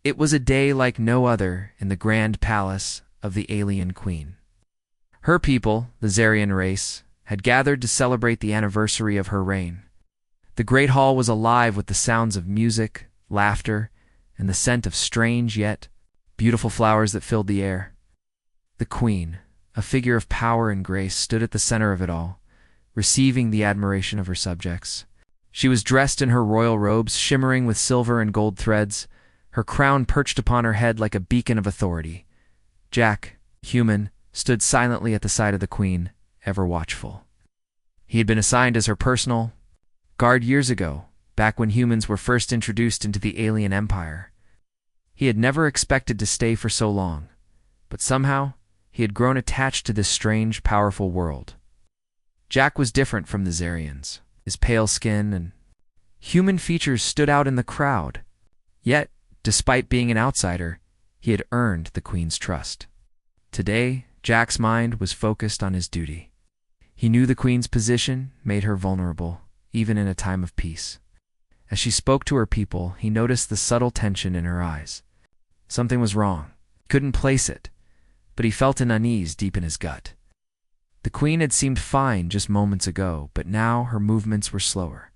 It was a day like no other in the grand palace of the alien queen. Her people, the Zarian race, had gathered to celebrate the anniversary of her reign. The great hall was alive with the sounds of music, laughter, and the scent of strange yet beautiful flowers that filled the air. The queen, a figure of power and grace, stood at the center of it all, receiving the admiration of her subjects. She was dressed in her royal robes, shimmering with silver and gold threads, her crown perched upon her head like a beacon of authority. Jack, human, stood silently at the side of the queen, ever watchful. He had been assigned as her personal guard years ago, back when humans were first introduced into the alien empire. He had never expected to stay for so long, but somehow he had grown attached to this strange, powerful world. Jack was different from the Zarians. His pale skin and human features stood out in the crowd. Yet, despite being an outsider, he had earned the queen's trust. Today, Jack's mind was focused on his duty. He knew the queen's position made her vulnerable, even in a time of peace. As she spoke to her people, he noticed the subtle tension in her eyes. Something was wrong. He couldn't place it, but he felt an unease deep in his gut. The queen had seemed fine just moments ago, but now her movements were slower.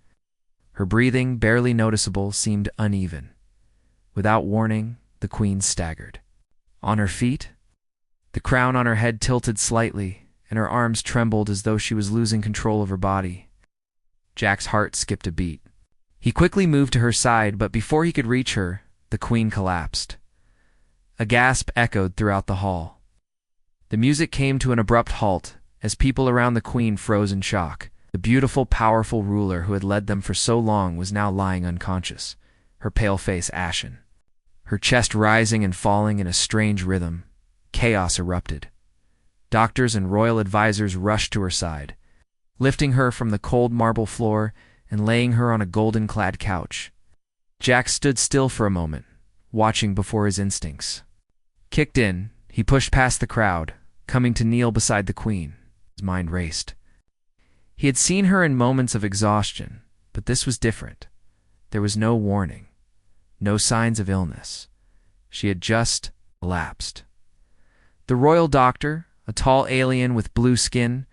Her breathing, barely noticeable, seemed uneven. Without warning, the queen staggered. On her feet, the crown on her head tilted slightly, and her arms trembled as though she was losing control of her body. Jack's heart skipped a beat. He quickly moved to her side, but before he could reach her, the queen collapsed. A gasp echoed throughout the hall. The music came to an abrupt halt as people around the queen froze in shock. The beautiful, powerful ruler who had led them for so long was now lying unconscious, her pale face ashen. Her chest rising and falling in a strange rhythm. Chaos erupted. Doctors and royal advisors rushed to her side, lifting her from the cold marble floor and laying her on a golden-clad couch. Jack stood still for a moment, watching before his instincts. Kicked in, he pushed past the crowd, coming to kneel beside the queen. His mind raced. He had seen her in moments of exhaustion, but this was different. There was no warning, no signs of illness. She had just collapsed. The royal doctor, a tall alien with blue skin,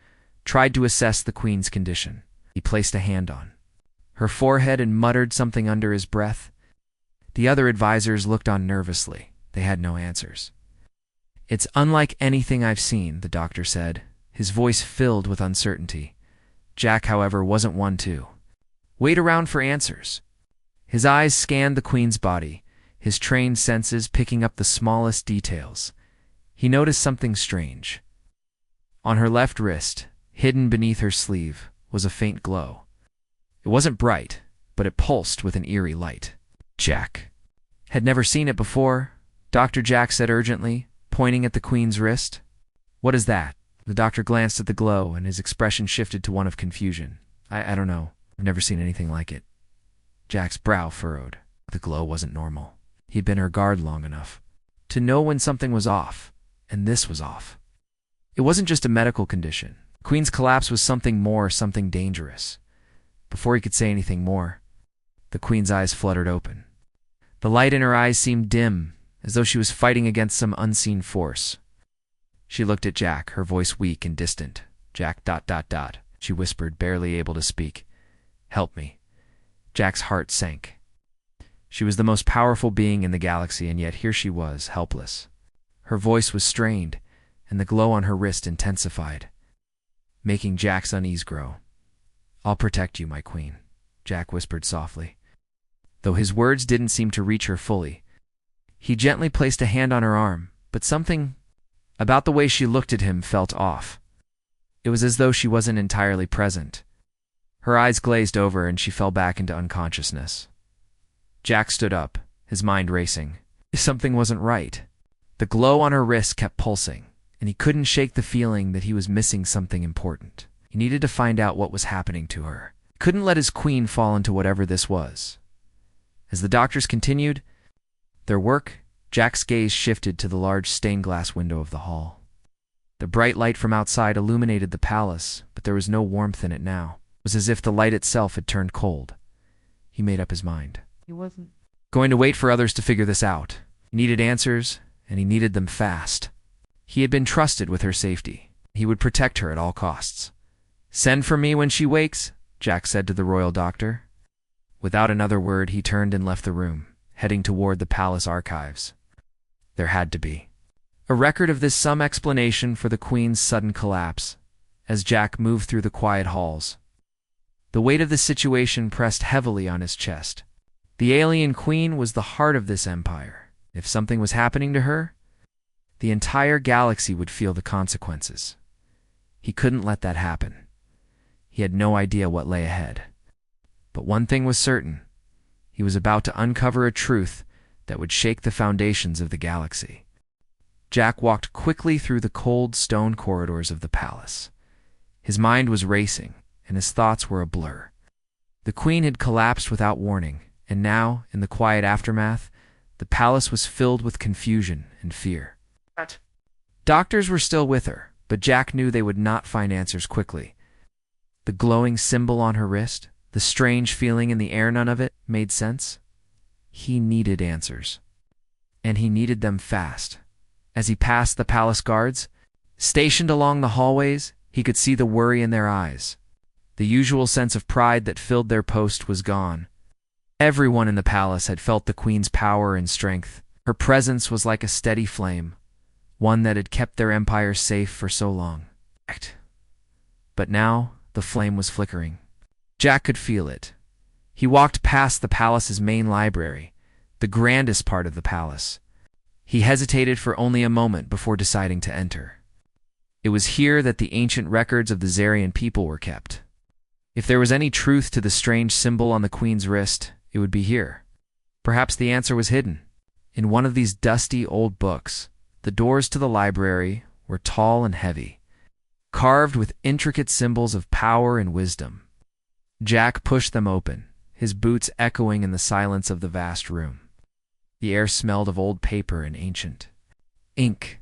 tried to assess the queen's condition. He placed a hand on her forehead and muttered something under his breath. The other advisors looked on nervously. They had no answers. "It's unlike anything I've seen," the doctor said, his voice filled with uncertainty. Jack, however, wasn't one to wait around for answers. His eyes scanned the queen's body, his trained senses picking up the smallest details. He noticed something strange. On her left wrist, hidden beneath her sleeve, was a faint glow. It wasn't bright, but it pulsed with an eerie light. Jack had never seen it before. Dr. Jack said urgently, pointing at the queen's wrist. "What is that?" The doctor glanced at the glow, and his expression shifted to one of confusion. I don't know. I've never seen anything like it." Jack's brow furrowed. The glow wasn't normal. He'd been her guard long enough to know when something was off, and this was off. It wasn't just a medical condition. Queen's collapse was something more, something dangerous. Before he could say anything more, the queen's eyes fluttered open. The light in her eyes seemed dim, as though she was fighting against some unseen force. She looked at Jack, her voice weak and distant. "Jack, ... she whispered, barely able to speak. "Help me." Jack's heart sank. She was the most powerful being in the galaxy, and yet here she was, helpless. Her voice was strained, and the glow on her wrist intensified, making Jack's unease grow. "I'll protect you, my queen," Jack whispered softly. Though his words didn't seem to reach her fully, he gently placed a hand on her arm, but something about the way she looked at him felt off. It was as though she wasn't entirely present. Her eyes glazed over and she fell back into unconsciousness. Jack stood up, his mind racing. Something wasn't right. The glow on her wrist kept pulsing, and he couldn't shake the feeling that he was missing something important. He needed to find out what was happening to her. He couldn't let his queen fall into whatever this was. As the doctors continued their work, Jack's gaze shifted to the large stained-glass window of the hall. The bright light from outside illuminated the palace, but there was no warmth in it now. It was as if the light itself had turned cold. He made up his mind. He wasn't going to wait for others to figure this out. He needed answers, and he needed them fast. He had been trusted with her safety. He would protect her at all costs. "Send for me when she wakes," Jack said to the royal doctor. Without another word, he turned and left the room, heading toward the palace archives. There had to be a record of this, some explanation for the Queen's sudden collapse. As Jack moved through the quiet halls, the weight of the situation pressed heavily on his chest. The alien Queen was the heart of this empire. If something was happening to her, the entire galaxy would feel the consequences. He couldn't let that happen. He had no idea what lay ahead. But one thing was certain. He was about to uncover a truth that would shake the foundations of the galaxy. Jack walked quickly through the cold stone corridors of the palace. His mind was racing, and his thoughts were a blur. The Queen had collapsed without warning, and now, in the quiet aftermath, the palace was filled with confusion and fear. Doctors were still with her, but Jack knew they would not find answers quickly. The glowing symbol on her wrist, the strange feeling in the air, none of it made sense. He needed answers, and he needed them fast. As he passed the palace guards, stationed along the hallways, he could see the worry in their eyes. The usual sense of pride that filled their post was gone. Everyone in the palace had felt the Queen's power and strength. Her presence was like a steady flame, one that had kept their empire safe for so long. But now, the flame was flickering. Jack could feel it. He walked past the palace's main library, the grandest part of the palace. He hesitated for only a moment before deciding to enter. It was here that the ancient records of the Zarian people were kept. If there was any truth to the strange symbol on the Queen's wrist, it would be here. Perhaps the answer was hidden in one of these dusty old books. The doors to the library were tall and heavy, carved with intricate symbols of power and wisdom. Jack pushed them open, his boots echoing in the silence of the vast room. The air smelled of old paper and ancient ink.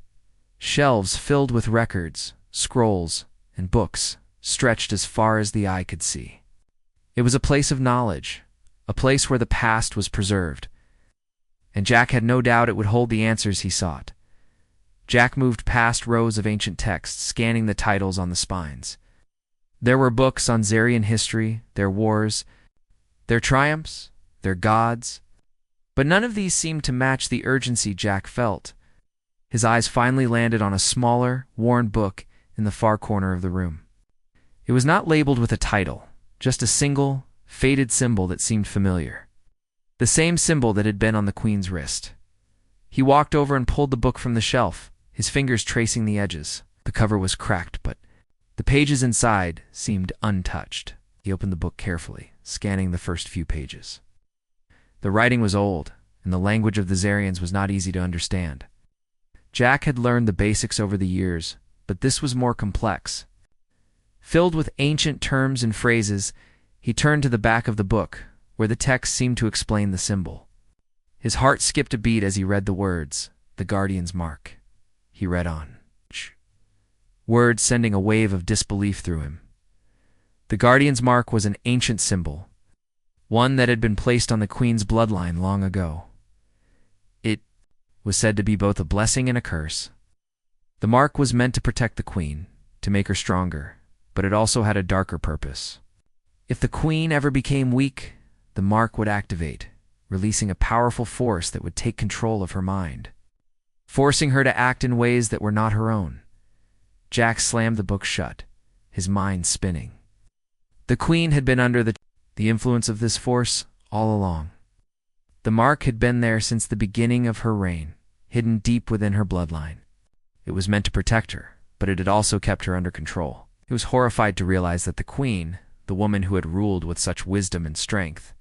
Shelves filled with records, scrolls, and books stretched as far as the eye could see. It was a place of knowledge, a place where the past was preserved, and Jack had no doubt it would hold the answers he sought. Jack moved past rows of ancient texts, scanning the titles on the spines. There were books on Zarian history, their wars, their triumphs, their gods, but none of these seemed to match the urgency Jack felt. His eyes finally landed on a smaller, worn book in the far corner of the room. It was not labeled with a title, just a single, faded symbol that seemed familiar. The same symbol that had been on the Queen's wrist. He walked over and pulled the book from the shelf, his fingers tracing the edges. The cover was cracked, but the pages inside seemed untouched. He opened the book carefully, scanning the first few pages. The writing was old, and the language of the Zarians was not easy to understand. Jack had learned the basics over the years, but this was more complex. Filled with ancient terms and phrases, he turned to the back of the book, where the text seemed to explain the symbol. His heart skipped a beat as he read the words, "The Guardian's Mark." He read on, words sending a wave of disbelief through him. The Guardian's Mark was an ancient symbol, one that had been placed on the Queen's bloodline long ago. It was said to be both a blessing and a curse. The mark was meant to protect the Queen, to make her stronger, but it also had a darker purpose. If the Queen ever became weak, the mark would activate, releasing a powerful force that would take control of her mind, forcing her to act in ways that were not her own. Jack slammed the book shut, his mind spinning. The Queen had been under the influence of this force all along. The mark had been there since the beginning of her reign, hidden deep within her bloodline. It was meant to protect her, but it had also kept her under control. He was horrified to realize that the Queen, the woman who had ruled with such wisdom and strength,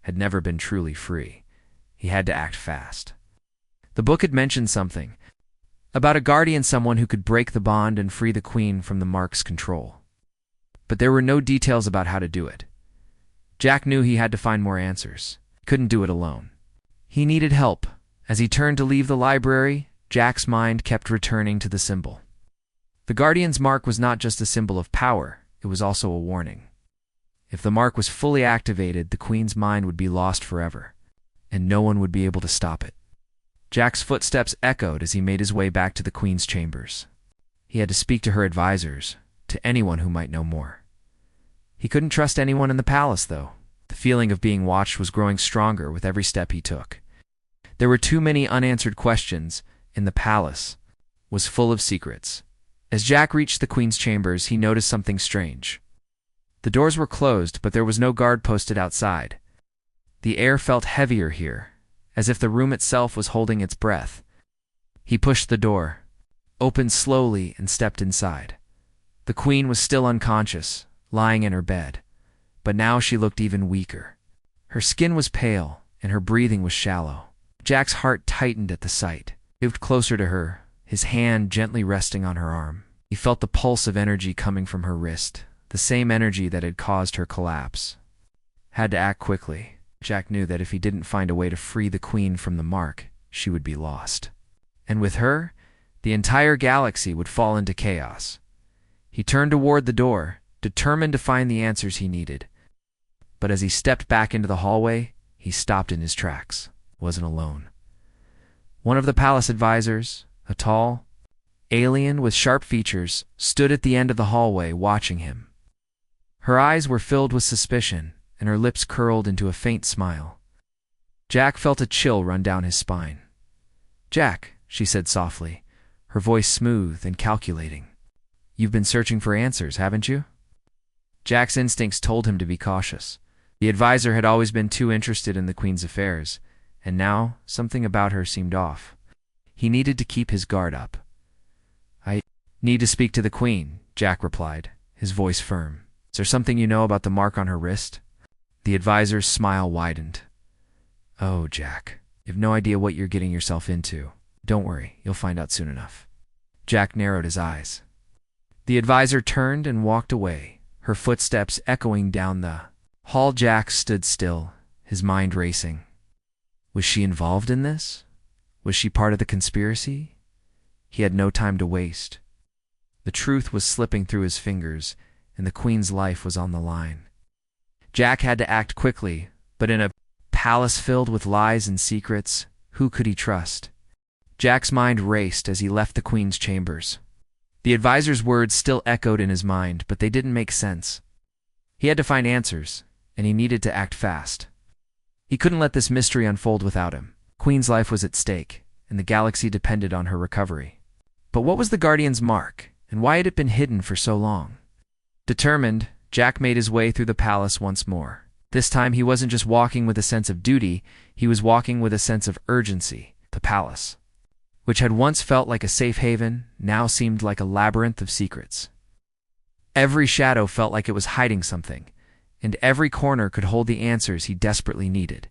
had never been truly free. He had to act fast. The book had mentioned something about a guardian, someone who could break the bond and free the Queen from the mark's control. But there were no details about how to do it. Jack knew he had to find more answers. He couldn't do it alone. He needed help. As he turned to leave the library, Jack's mind kept returning to the symbol. The Guardian's Mark was not just a symbol of power, it was also a warning. If the mark was fully activated, the Queen's mind would be lost forever, and no one would be able to stop it. Jack's footsteps echoed as he made his way back to the Queen's chambers. He had to speak to her advisors, to anyone who might know more. He couldn't trust anyone in the palace, though. The feeling of being watched was growing stronger with every step he took. There were too many unanswered questions, and the palace was full of secrets. As Jack reached the Queen's chambers, he noticed something strange. The doors were closed, but there was no guard posted outside. The air felt heavier here, as if the room itself was holding its breath. He pushed the door, opened slowly, and stepped inside. The Queen was still unconscious, lying in her bed, but now she looked even weaker. Her skin was pale, and her breathing was shallow. Jack's heart tightened at the sight. He moved closer to her, his hand gently resting on her arm. He felt the pulse of energy coming from her wrist, the same energy that had caused her collapse. Had to act quickly. Jack knew that if he didn't find a way to free the Queen from the mark, she would be lost. And with her, the entire galaxy would fall into chaos. He turned toward the door, determined to find the answers he needed. But as he stepped back into the hallway, he stopped in his tracks. Wasn't alone. One of the palace advisors, a tall alien with sharp features, stood at the end of the hallway watching him. Her eyes were filled with suspicion, and her lips curled into a faint smile. Jack felt a chill run down his spine. "Jack," she said softly, her voice smooth and calculating. "You've been searching for answers, haven't you?" Jack's instincts told him to be cautious. The advisor had always been too interested in the Queen's affairs, and now something about her seemed off. He needed to keep his guard up. "I need to speak to the Queen," Jack replied, his voice firm. "Is there something you know about the mark on her wrist?" The advisor's smile widened. "Oh, Jack, you have no idea what you're getting yourself into. Don't worry, you'll find out soon enough." Jack narrowed his eyes. The advisor turned and walked away, her footsteps echoing down the hall. Jack stood still, his mind racing. Was she involved in this? Was she part of the conspiracy? He had no time to waste. The truth was slipping through his fingers, and the Queen's life was on the line. Jack had to act quickly, but in a palace filled with lies and secrets, who could he trust? Jack's mind raced as he left the Queen's chambers. The advisor's words still echoed in his mind, but they didn't make sense. He had to find answers, and he needed to act fast. He couldn't let this mystery unfold without him. Queen's life was at stake, and the galaxy depended on her recovery. But what was the Guardian's mark, and why had it been hidden for so long? Determined, Jack made his way through the palace once more. This time he wasn't just walking with a sense of duty, he was walking with a sense of urgency. The palace, which had once felt like a safe haven, now seemed like a labyrinth of secrets. Every shadow felt like it was hiding something, and every corner could hold the answers he desperately needed.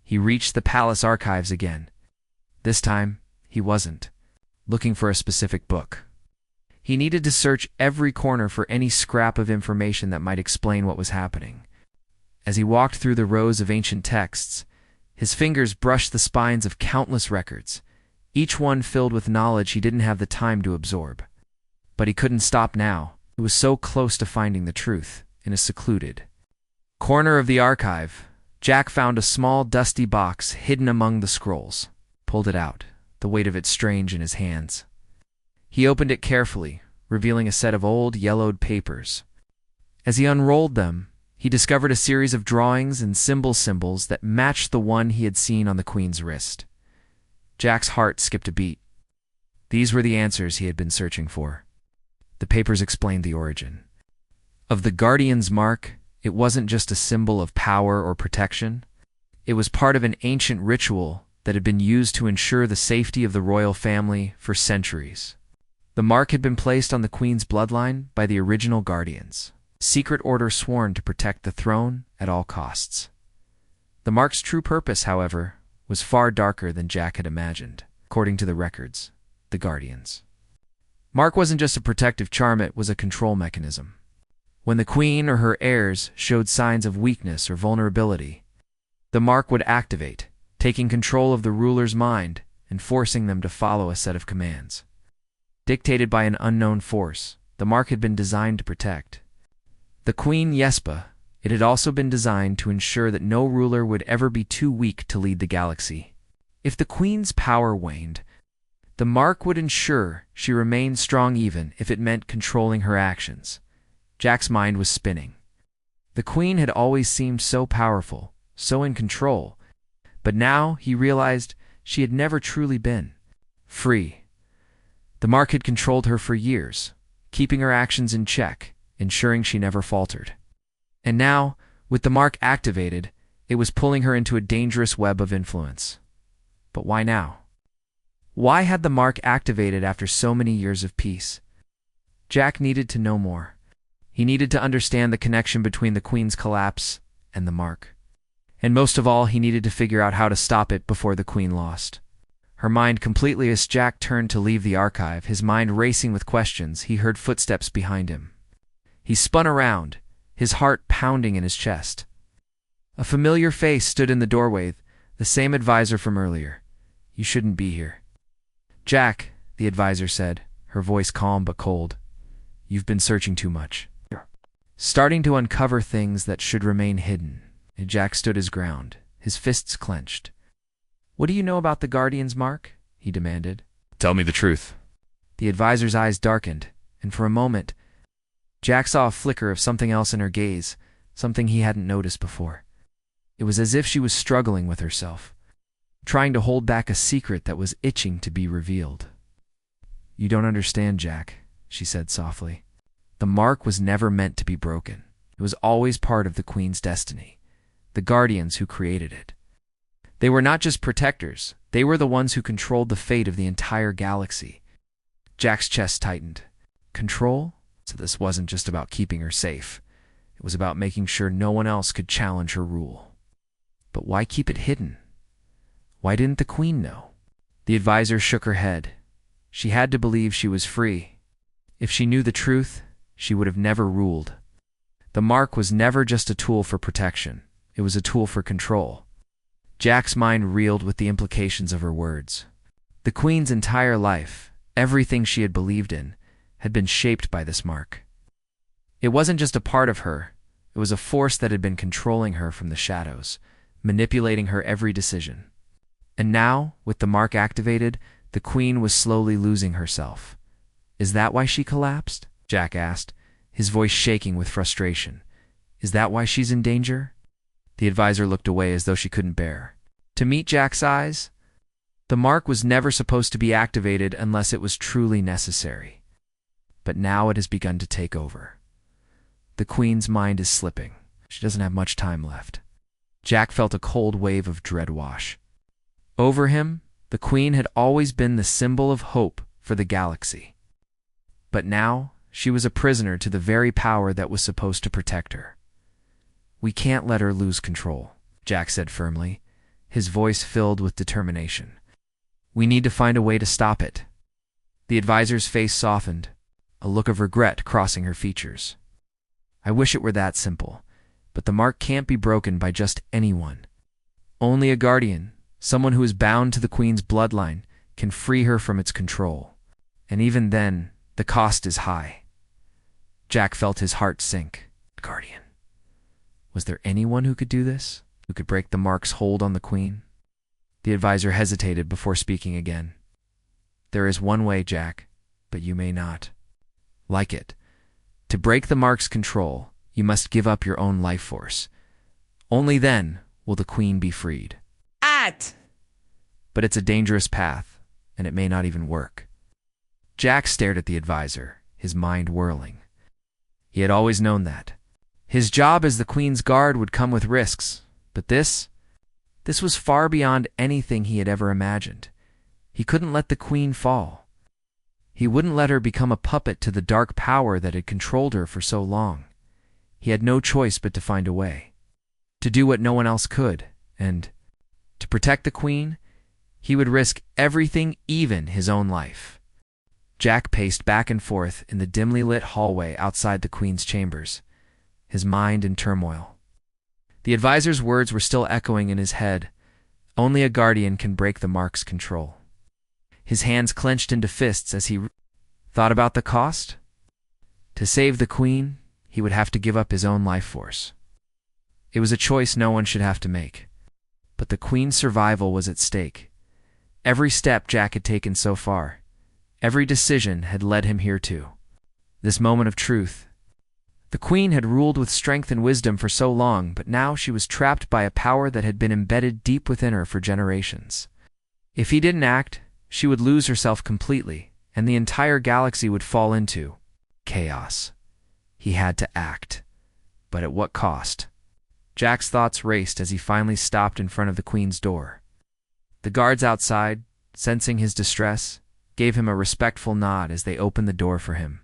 He reached the palace archives again. This time, he wasn't looking for a specific book. He needed to search every corner for any scrap of information that might explain what was happening. As he walked through the rows of ancient texts, his fingers brushed the spines of countless records, each one filled with knowledge he didn't have the time to absorb. But he couldn't stop now. He was so close to finding the truth. In a secluded corner of the archive, Jack found a small, dusty box hidden among the scrolls. Pulled it out, the weight of it strange in his hands. He opened it carefully, revealing a set of old, yellowed papers. As he unrolled them, he discovered a series of drawings and symbols that matched the one he had seen on the Queen's wrist. Jack's heart skipped a beat. These were the answers he had been searching for. The papers explained the origin of the Guardian's mark. It wasn't just a symbol of power or protection. It was part of an ancient ritual that had been used to ensure the safety of the royal family for centuries. The mark had been placed on the Queen's bloodline by the original Guardians, secret order sworn to protect the throne at all costs. The mark's true purpose, however, was far darker than Jack had imagined. According to the records, the Guardians' mark wasn't just a protective charm, it was a control mechanism. When the Queen or her heirs showed signs of weakness or vulnerability, the mark would activate, taking control of the ruler's mind and forcing them to follow a set of commands. Dictated by an unknown force, the mark had been designed to protect the Queen Yespa. It had also been designed to ensure that no ruler would ever be too weak to lead the galaxy. If the queen's power waned, the mark would ensure she remained strong even if it meant controlling her actions. Jack's mind was spinning. The queen had always seemed so powerful, so in control, but now he realized she had never truly been free. The mark had controlled her for years, keeping her actions in check, ensuring she never faltered. And now, with the mark activated, it was pulling her into a dangerous web of influence. But why now? Why had the mark activated after so many years of peace? Jack needed to know more. He needed to understand the connection between the queen's collapse and the mark. And most of all, he needed to figure out how to stop it before the queen lost her mind completely. As Jack turned to leave the archive, his mind racing with questions, he heard footsteps behind him. He spun around, his heart pounding in his chest. A familiar face stood in the doorway, the same advisor from earlier. "You shouldn't be here." "Jack," the advisor said, her voice calm but cold. "You've been searching too much. Starting to uncover things that should remain hidden." And Jack stood his ground, his fists clenched. "What do you know about the Guardian's mark?" he demanded. "Tell me the truth." The advisor's eyes darkened, and for a moment, Jack saw a flicker of something else in her gaze, something he hadn't noticed before. It was as if she was struggling with herself, trying to hold back a secret that was itching to be revealed. "You don't understand, Jack," she said softly. "The mark was never meant to be broken. It was always part of the Queen's destiny, the Guardians who created it. They were not just protectors, they were the ones who controlled the fate of the entire galaxy." Jack's chest tightened. Control? So this wasn't just about keeping her safe. It was about making sure no one else could challenge her rule. But why keep it hidden? Why didn't the Queen know? The advisor shook her head. She had to believe she was free. If she knew the truth, she would have never ruled. The mark was never just a tool for protection. It was a tool for control. Jack's mind reeled with the implications of her words. The Queen's entire life, everything she had believed in, had been shaped by this mark. It wasn't just a part of her. It was a force that had been controlling her from the shadows, manipulating her every decision. And now, with the mark activated, the Queen was slowly losing herself. "Is that why she collapsed?" Jack asked, his voice shaking with frustration. "Is that why she's in danger?" The advisor looked away as though she couldn't bear to meet Jack's eyes. The mark was never supposed to be activated unless it was truly necessary. But now it has begun to take over. The Queen's mind is slipping. She doesn't have much time left. Jack felt a cold wave of dread wash over him. The Queen had always been the symbol of hope for the galaxy. But now, she was a prisoner to the very power that was supposed to protect her. "We can't let her lose control," Jack said firmly, his voice filled with determination. "We need to find a way to stop it." The advisor's face softened, a look of regret crossing her features. "I wish it were that simple, but the mark can't be broken by just anyone. Only a guardian, someone who is bound to the Queen's bloodline, can free her from its control. And even then, the cost is high." Jack felt his heart sink. Guardian. Was there anyone who could do this? Who could break the mark's hold on the Queen? The advisor hesitated before speaking again. "There is one way, Jack, but you may not like it. To break the mark's control, you must give up your own life force. Only then will the Queen be freed." But it's a dangerous path, and it may not even work. Jack stared at the advisor, his mind whirling. He had always known that. His job as the Queen's guard would come with risks, but this was far beyond anything he had ever imagined. He couldn't let the Queen fall. He wouldn't let her become a puppet to the dark power that had controlled her for so long. He had no choice but to find a way, to do what no one else could, and to protect the Queen, he would risk everything, even his own life. Jack paced back and forth in the dimly lit hallway outside the Queen's chambers, his mind in turmoil. The advisor's words were still echoing in his head. Only a guardian can break the mark's control. His hands clenched into fists as he thought about the cost. To save the Queen, he would have to give up his own life force. It was a choice no one should have to make. But the Queen's survival was at stake. Every step Jack had taken so far, every decision had led him here too. This moment of truth. The queen had ruled with strength and wisdom for so long, but now she was trapped by a power that had been embedded deep within her for generations. If he didn't act, she would lose herself completely, and the entire galaxy would fall into chaos. He had to act. But at what cost? Jack's thoughts raced as he finally stopped in front of the queen's door. The guards outside, sensing his distress, gave him a respectful nod as they opened the door for him.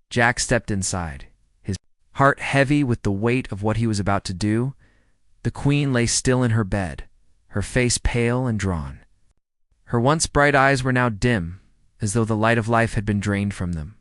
Jack stepped inside, his heart heavy with the weight of what he was about to do. The queen lay still in her bed, her face pale and drawn. Her once bright eyes were now dim, as though the light of life had been drained from them.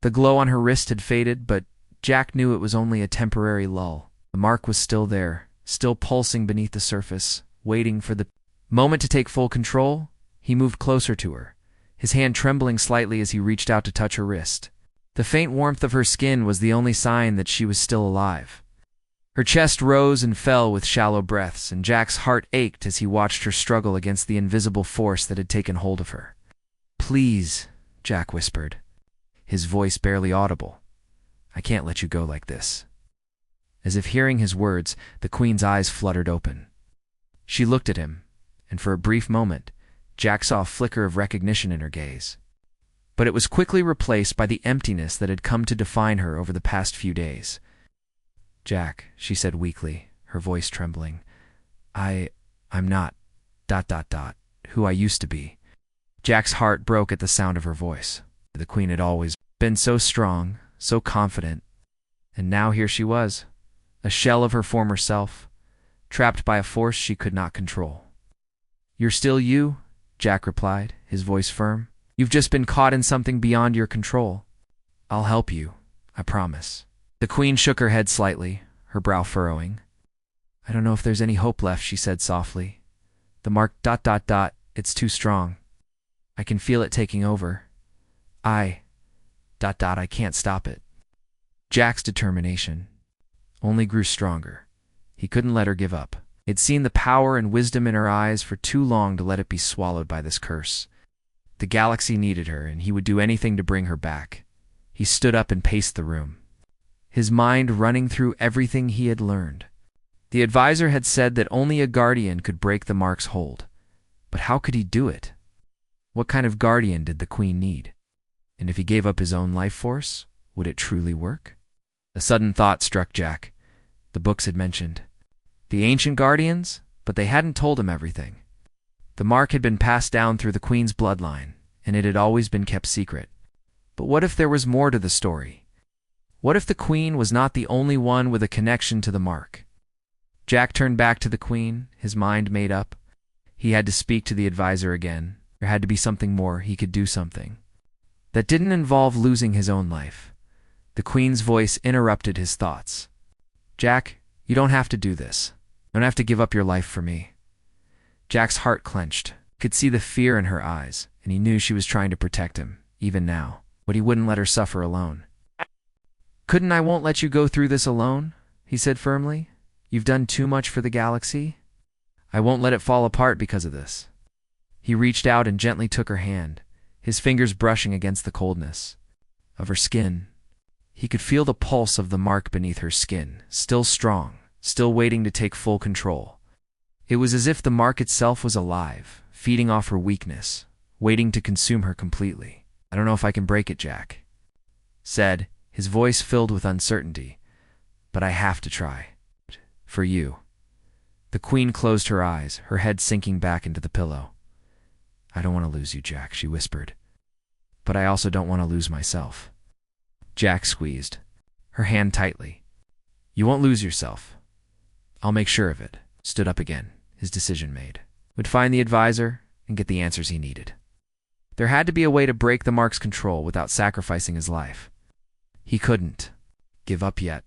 The glow on her wrist had faded, but Jack knew it was only a temporary lull. The mark was still there, still pulsing beneath the surface, waiting for the moment to take full control. He moved closer to her, his hand trembling slightly as he reached out to touch her wrist. The faint warmth of her skin was the only sign that she was still alive. Her chest rose and fell with shallow breaths, and Jack's heart ached as he watched her struggle against the invisible force that had taken hold of her. "Please," Jack whispered, his voice barely audible. "I can't let you go like this." As if hearing his words, the queen's eyes fluttered open. She looked at him, and for a brief moment, Jack saw a flicker of recognition in her gaze. But it was quickly replaced by the emptiness that had come to define her over the past few days. "Jack," she said weakly, her voice trembling, I'm not... who I used to be." Jack's heart broke at the sound of her voice. The queen had always been so strong, so confident, and now here she was, a shell of her former self, trapped by a force she could not control. "You're still you," Jack replied, his voice firm. "You've just been caught in something beyond your control. I'll help you, I promise." The queen shook her head slightly, her brow furrowing. "I don't know if there's any hope left," she said softly. "The mark... it's too strong. I can feel it taking over. I can't stop it." Jack's determination only grew stronger. He couldn't let her give up. He'd seen the power and wisdom in her eyes for too long to let it be swallowed by this curse. The galaxy needed her, and he would do anything to bring her back. He stood up and paced the room, his mind running through everything he had learned. The advisor had said that only a guardian could break the mark's hold. But how could he do it? What kind of guardian did the queen need? And if he gave up his own life force, would it truly work? A sudden thought struck Jack. The books had mentioned the ancient guardians, but they hadn't told him everything. The mark had been passed down through the queen's bloodline, and it had always been kept secret. But what if there was more to the story? What if the queen was not the only one with a connection to the mark? Jack turned back to the queen, his mind made up. He had to speak to the advisor again. There had to be something more. He could do something that didn't involve losing his own life. The queen's voice interrupted his thoughts. "Jack, you don't have to do this. You don't have to give up your life for me." Jack's heart clenched. He could see the fear in her eyes, and he knew she was trying to protect him, even now. But he wouldn't let her suffer alone. I won't let you go through this alone," he said firmly. "You've done too much for the galaxy. I won't let it fall apart because of this." He reached out and gently took her hand, his fingers brushing against the coldness of her skin. He could feel the pulse of the mark beneath her skin, still strong, still waiting to take full control. It was as if the mark itself was alive, feeding off her weakness, waiting to consume her completely. "I don't know if I can break it," Jack said, his voice filled with uncertainty. "But I have to try. For you." The queen closed her eyes, her head sinking back into the pillow. "I don't want to lose you, Jack," she whispered. "But I also don't want to lose myself." Jack squeezed her hand tightly. "You won't lose yourself. I'll make sure of it." Stood up again, his decision made. Would find the advisor and get the answers he needed. There had to be a way to break the mark's control without sacrificing his life. He couldn't give up yet.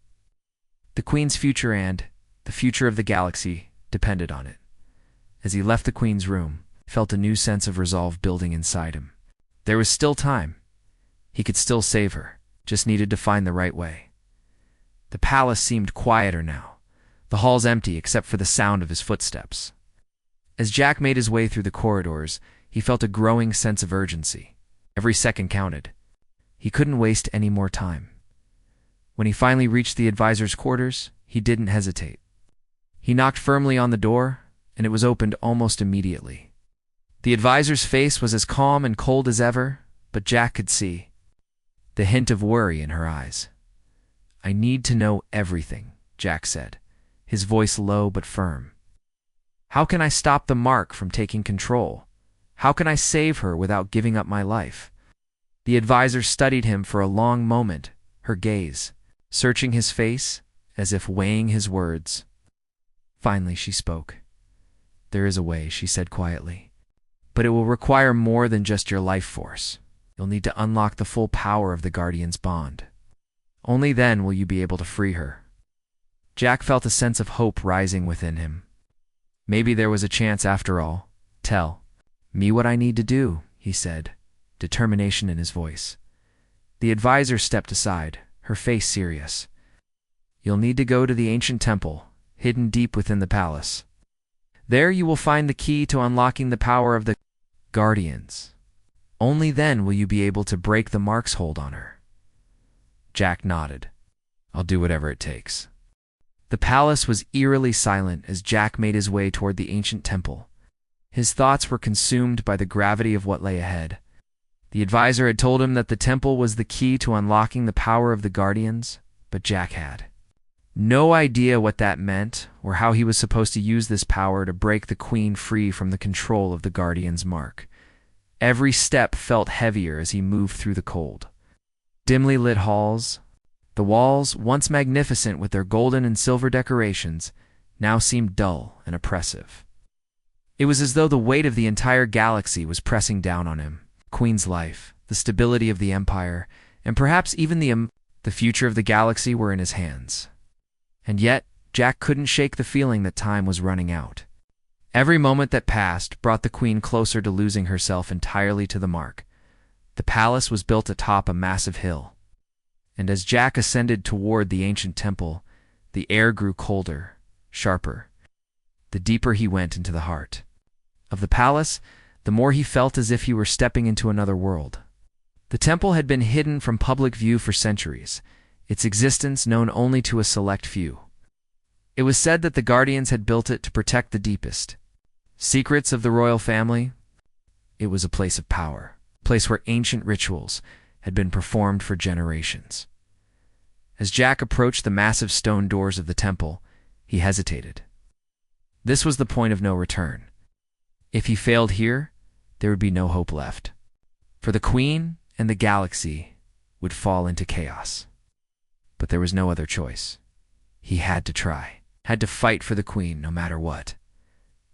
The queen's future and the future of the galaxy depended on it. As he left the queen's room, he felt a new sense of resolve building inside him. There was still time. He could still save her, just needed to find the right way. The palace seemed quieter now, the halls empty except for the sound of his footsteps. As Jack made his way through the corridors, he felt a growing sense of urgency. Every second counted. He couldn't waste any more time. When he finally reached the advisor's quarters, he didn't hesitate. He knocked firmly on the door, and it was opened almost immediately. The advisor's face was as calm and cold as ever, but Jack could see the hint of worry in her eyes. "I need to know everything," Jack said, his voice low but firm. "How can I stop the Mark from taking control? How can I save her without giving up my life?" The advisor studied him for a long moment, her gaze searching his face as if weighing his words. Finally she spoke. "There is a way," she said quietly. "But it will require more than just your life force. You'll need to unlock the full power of the Guardian's bond. Only then will you be able to free her." Jack felt a sense of hope rising within him. Maybe there was a chance after all. "Tell me what I need to do," he said, determination in his voice. The advisor stepped aside, her face serious. "You'll need to go to the ancient temple, hidden deep within the palace. There you will find the key to unlocking the power of the Guardians. Only then will you be able to break the Mark's hold on her." Jack nodded. "I'll do whatever it takes." The palace was eerily silent as Jack made his way toward the ancient temple. His thoughts were consumed by the gravity of what lay ahead. The advisor had told him that the temple was the key to unlocking the power of the Guardians, but Jack had no idea what that meant or how he was supposed to use this power to break the Queen free from the control of the Guardian's Mark. Every step felt heavier as he moved through the cold, dimly lit halls. The walls, once magnificent with their golden and silver decorations, now seemed dull and oppressive. It was as though the weight of the entire galaxy was pressing down on him. Queen's life, the stability of the Empire, and perhaps even the future of the galaxy were in his hands. And yet, Jack couldn't shake the feeling that time was running out. Every moment that passed brought the Queen closer to losing herself entirely to the Mark. The palace was built atop a massive hill, and as Jack ascended toward the ancient temple, the air grew colder, sharper. The deeper he went into the heart of the palace, the more he felt as if he were stepping into another world. The temple had been hidden from public view for centuries, its existence known only to a select few. It was said that the Guardians had built it to protect the deepest secrets of the royal family. It was a place of power, a place where ancient rituals had been performed for generations. As Jack approached the massive stone doors of the temple, he hesitated. This was the point of no return. If he failed here, there would be no hope left, for the Queen and the galaxy would fall into chaos. But there was no other choice. He had to try, had to fight for the Queen no matter what.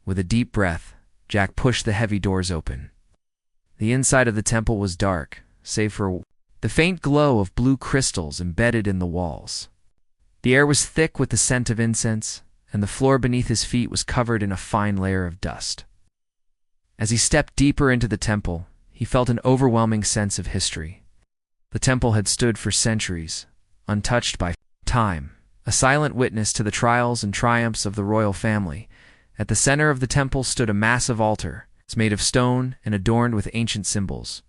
With a deep breath, Jack pushed the heavy doors open. The inside of the temple was dark, save for the faint glow of blue crystals embedded in the walls. The air was thick with the scent of incense, and the floor beneath his feet was covered in a fine layer of dust. As he stepped deeper into the temple, he felt an overwhelming sense of history. The temple had stood for centuries, untouched by time, a silent witness to the trials and triumphs of the royal family. At the center of the temple stood a massive altar. It's made of stone and adorned with ancient symbols.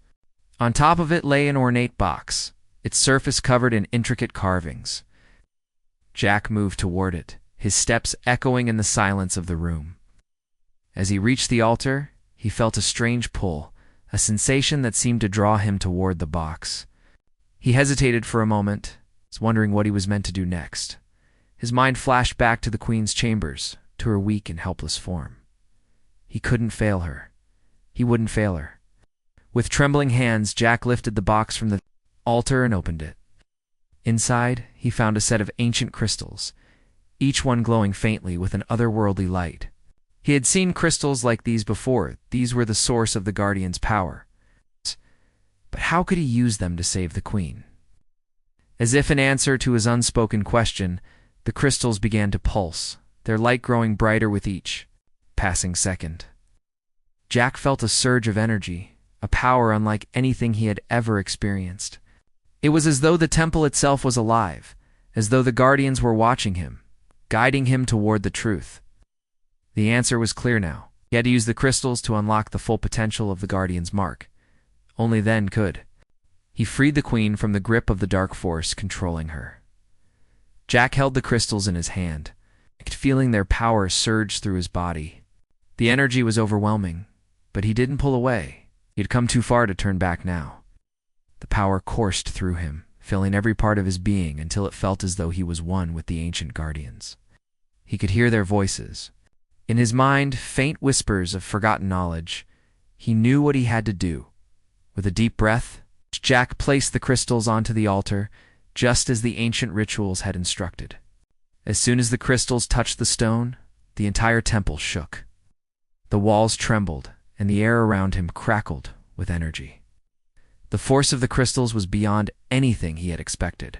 On top of it lay an ornate box, its surface covered in intricate carvings. Jack moved toward it, his steps echoing in the silence of the room. As he reached the altar, he felt a strange pull, a sensation that seemed to draw him toward the box. He hesitated for a moment, wondering what he was meant to do next. His mind flashed back to the Queen's chambers, to her weak and helpless form. He couldn't fail her. He wouldn't fail her. With trembling hands, Jack lifted the box from the altar and opened it. Inside, he found a set of ancient crystals, each one glowing faintly with an otherworldly light. He had seen crystals like these before. These were the source of the Guardian's power. But how could he use them to save the Queen? As if in answer to his unspoken question, the crystals began to pulse, their light growing brighter with each passing second. Jack felt a surge of energy, a power unlike anything he had ever experienced. It was as though the temple itself was alive, as though the Guardians were watching him, guiding him toward the truth. The answer was clear now. He had to use the crystals to unlock the full potential of the Guardian's mark. Only then could he freed the queen from the grip of the dark force controlling her. Jack held the crystals in his hand, feeling their power surge through his body. The energy was overwhelming, but he didn't pull away. He had come too far to turn back now. The power coursed through him, filling every part of his being until it felt as though he was one with the ancient guardians. He could hear their voices. In his mind, faint whispers of forgotten knowledge. He knew what he had to do. With a deep breath, Jack placed the crystals onto the altar, just as the ancient rituals had instructed. As soon as the crystals touched the stone, the entire temple shook. The walls trembled, and the air around him crackled with energy. The force of the crystals was beyond anything he had expected.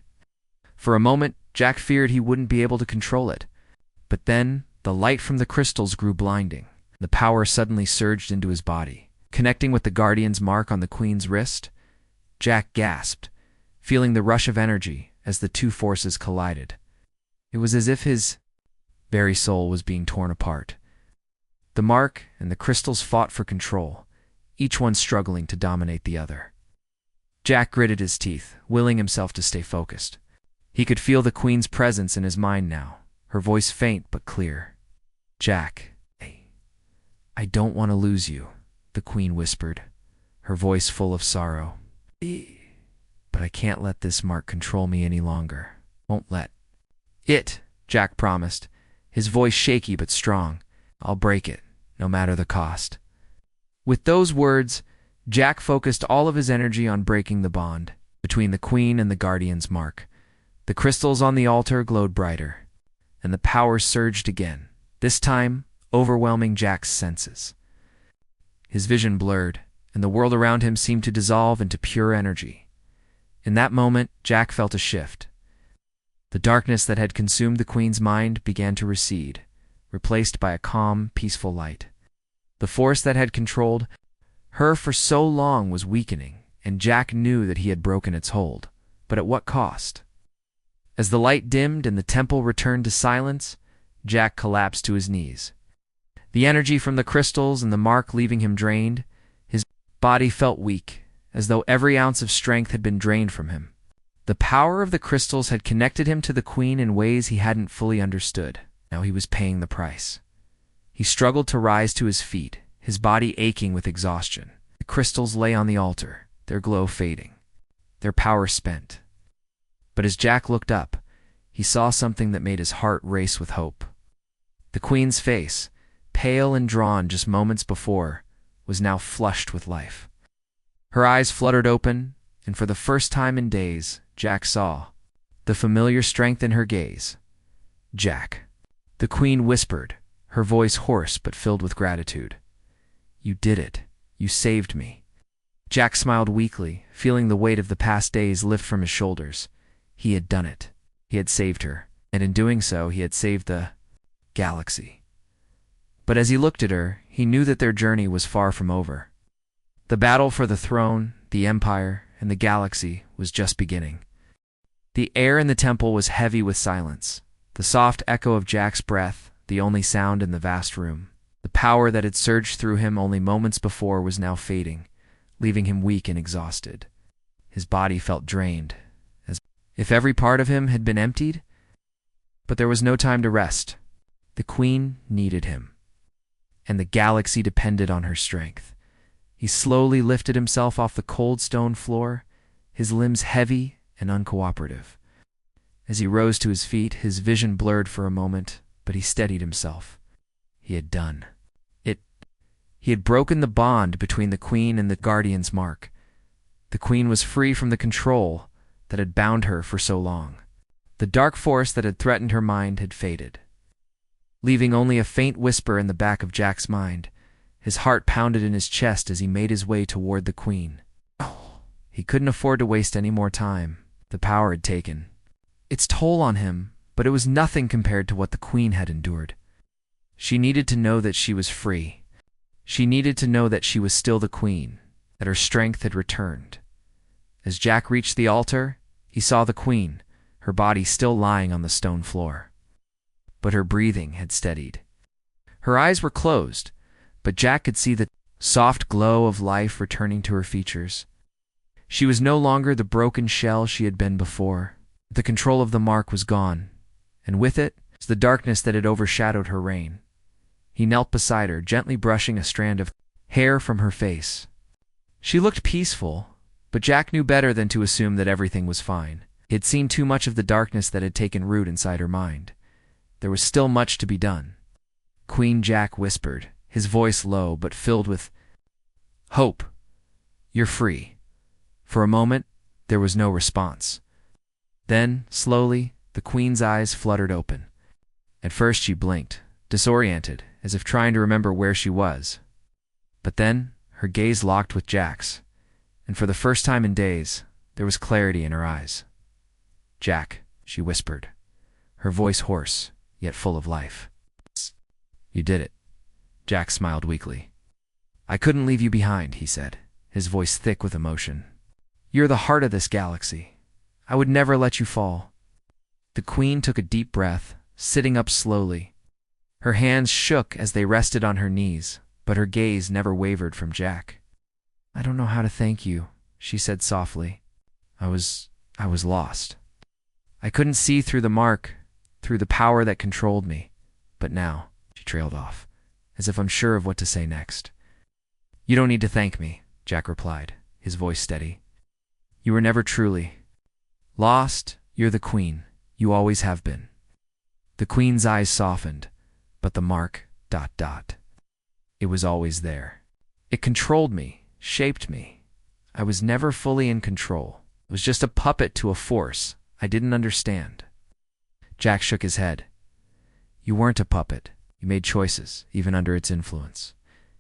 For a moment, Jack feared he wouldn't be able to control it. But then, the light from the crystals grew blinding. The power suddenly surged into his body. Connecting with the Guardian's mark on the Queen's wrist, Jack gasped, feeling the rush of energy as the two forces collided. It was as if his very soul was being torn apart. The mark and the crystals fought for control, each one struggling to dominate the other. Jack gritted his teeth, willing himself to stay focused. He could feel the Queen's presence in his mind now, her voice faint but clear. "Jack, I don't want to lose you," the Queen whispered, her voice full of sorrow. "But I can't let this mark control me any longer. Won't let it," Jack promised, his voice shaky but strong. "I'll break it, no matter the cost." With those words, Jack focused all of his energy on breaking the bond between the Queen and the Guardian's mark. The crystals on the altar glowed brighter, and the power surged again, this time overwhelming Jack's senses. His vision blurred, and the world around him seemed to dissolve into pure energy. In that moment, Jack felt a shift. The darkness that had consumed the Queen's mind began to recede, replaced by a calm, peaceful light. The force that had controlled her for so long was weakening, and Jack knew that he had broken its hold. But at what cost? As the light dimmed and the temple returned to silence, Jack collapsed to his knees. The energy from the crystals and the mark leaving him drained, his body felt weak, as though every ounce of strength had been drained from him. The power of the crystals had connected him to the Queen in ways he hadn't fully understood. Now he was paying the price. He struggled to rise to his feet, his body aching with exhaustion. The crystals lay on the altar, their glow fading, their power spent. But as Jack looked up, he saw something that made his heart race with hope. The Queen's face, pale and drawn just moments before, was now flushed with life. Her eyes fluttered open, and for the first time in days, Jack saw the familiar strength in her gaze. "Jack," the Queen whispered, her voice hoarse but filled with gratitude. "You did it. You saved me." Jack smiled weakly, feeling the weight of the past days lift from his shoulders. He had done it. He had saved her, and in doing so, he had saved the galaxy. But as he looked at her, he knew that their journey was far from over. The battle for the throne, the empire, and the galaxy was just beginning. The air in the temple was heavy with silence, the soft echo of Jack's breath, the only sound in the vast room. The power that had surged through him only moments before was now fading, leaving him weak and exhausted. His body felt drained, as if every part of him had been emptied. But there was no time to rest. The Queen needed him, and the galaxy depended on her strength. He slowly lifted himself off the cold stone floor, his limbs heavy and uncooperative. As he rose to his feet, his vision blurred for a moment, but he steadied himself. He had done it. He had broken the bond between the Queen and the Guardian's mark. The Queen was free from the control that had bound her for so long. The dark force that had threatened her mind had faded, leaving only a faint whisper in the back of Jack's mind. His heart pounded in his chest as he made his way toward the Queen. He couldn't afford to waste any more time. The power had taken its toll on him, but it was nothing compared to what the Queen had endured. She needed to know that she was free. She needed to know that she was still the Queen, that her strength had returned. As Jack reached the altar, he saw the Queen, her body still lying on the stone floor. But her breathing had steadied. Her eyes were closed, but Jack could see the soft glow of life returning to her features. She was no longer the broken shell she had been before. The control of the mark was gone, and with it was the darkness that had overshadowed her reign. He knelt beside her, gently brushing a strand of hair from her face. She looked peaceful, but Jack knew better than to assume that everything was fine. He had seen too much of the darkness that had taken root inside her mind. There was still much to be done. Queen Jack whispered, his voice low but filled with hope. "You're free." For a moment, there was no response. Then, slowly, the Queen's eyes fluttered open. At first she blinked, disoriented, as if trying to remember where she was. But then, her gaze locked with Jack's, and for the first time in days, there was clarity in her eyes. "Jack," she whispered, her voice hoarse, yet full of life. "You did it." Jack smiled weakly. "I couldn't leave you behind," he said, his voice thick with emotion. "You're the heart of this galaxy. I would never let you fall." The Queen took a deep breath, sitting up slowly. Her hands shook as they rested on her knees, but her gaze never wavered from Jack. "I don't know how to thank you," she said softly. I was lost. I couldn't see through the mark, through the power that controlled me. But now," she trailed off, as if unsure of what to say next. "You don't need to thank me," Jack replied, his voice steady. "You were never truly lost. You're the Queen. You always have been." The Queen's eyes softened, but the mark, ... It was always there. It controlled me, shaped me. I was never fully in control. It was just a puppet to a force I didn't understand. Jack shook his head. "You weren't a puppet. You made choices, even under its influence.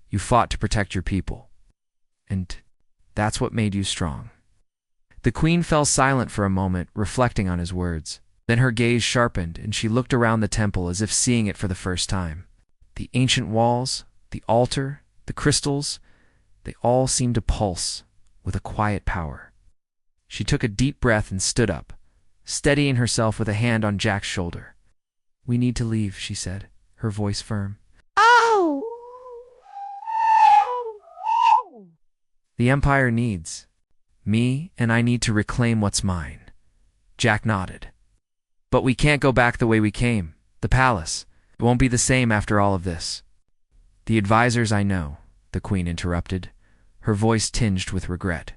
You fought to protect your people. And that's what made you strong." The Queen fell silent for a moment, reflecting on his words. Then her gaze sharpened, and she looked around the temple as if seeing it for the first time. The ancient walls, the altar, the crystals, they all seemed to pulse with a quiet power. She took a deep breath and stood up, steadying herself with a hand on Jack's shoulder. "We need to leave," she said, her voice firm. Oh! "The Empire needs me, and I need to reclaim what's mine." Jack nodded. "But we can't go back the way we came. The palace. It won't be the same after all of this." "The advisors I know," the Queen interrupted, her voice tinged with regret.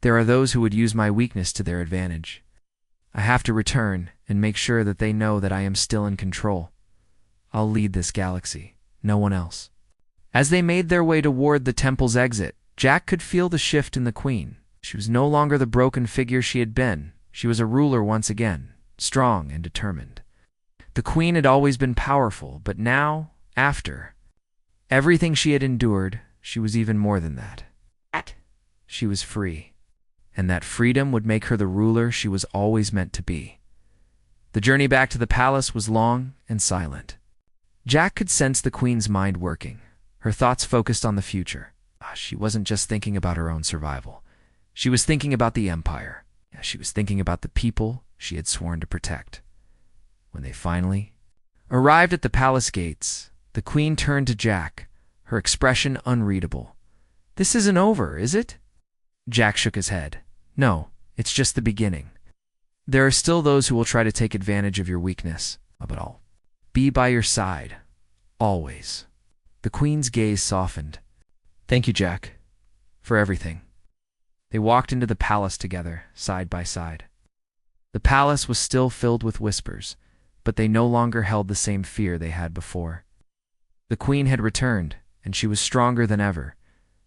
"There are those who would use my weakness to their advantage. I have to return and make sure that they know that I am still in control. I'll lead this galaxy, no one else." As they made their way toward the temple's exit, Jack could feel the shift in the Queen. She was no longer the broken figure she had been. She was a ruler once again, strong and determined. The Queen had always been powerful, but now, after everything she had endured, she was even more than that. She was free, and that freedom would make her the ruler she was always meant to be. The journey back to the palace was long and silent. Jack could sense the Queen's mind working, her thoughts focused on the future. She wasn't just thinking about her own survival. She was thinking about the Empire. She was thinking about the people she had sworn to protect. When they finally arrived at the palace gates, the Queen turned to Jack, her expression unreadable. "This isn't over, is it?" Jack shook his head. "No, it's just the beginning. There are still those who will try to take advantage of your weakness, but I'll be by your side, always." The Queen's gaze softened. "Thank you, Jack, for everything." They walked into the palace together, side by side. The palace was still filled with whispers, but they no longer held the same fear they had before. The Queen had returned, and she was stronger than ever.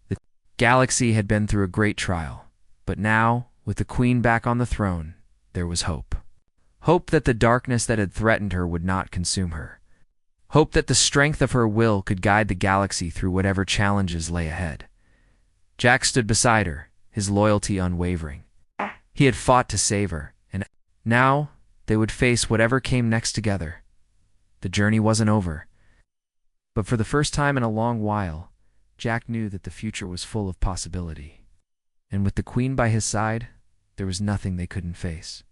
The galaxy had been through a great trial, but now, with the Queen back on the throne, there was hope. Hope that the darkness that had threatened her would not consume her. Hope that the strength of her will could guide the galaxy through whatever challenges lay ahead. Jack stood beside her, his loyalty unwavering. He had fought to save her, and now they would face whatever came next together. The journey wasn't over. But for the first time in a long while, Jack knew that the future was full of possibility. And with the Queen by his side, there was nothing they couldn't face.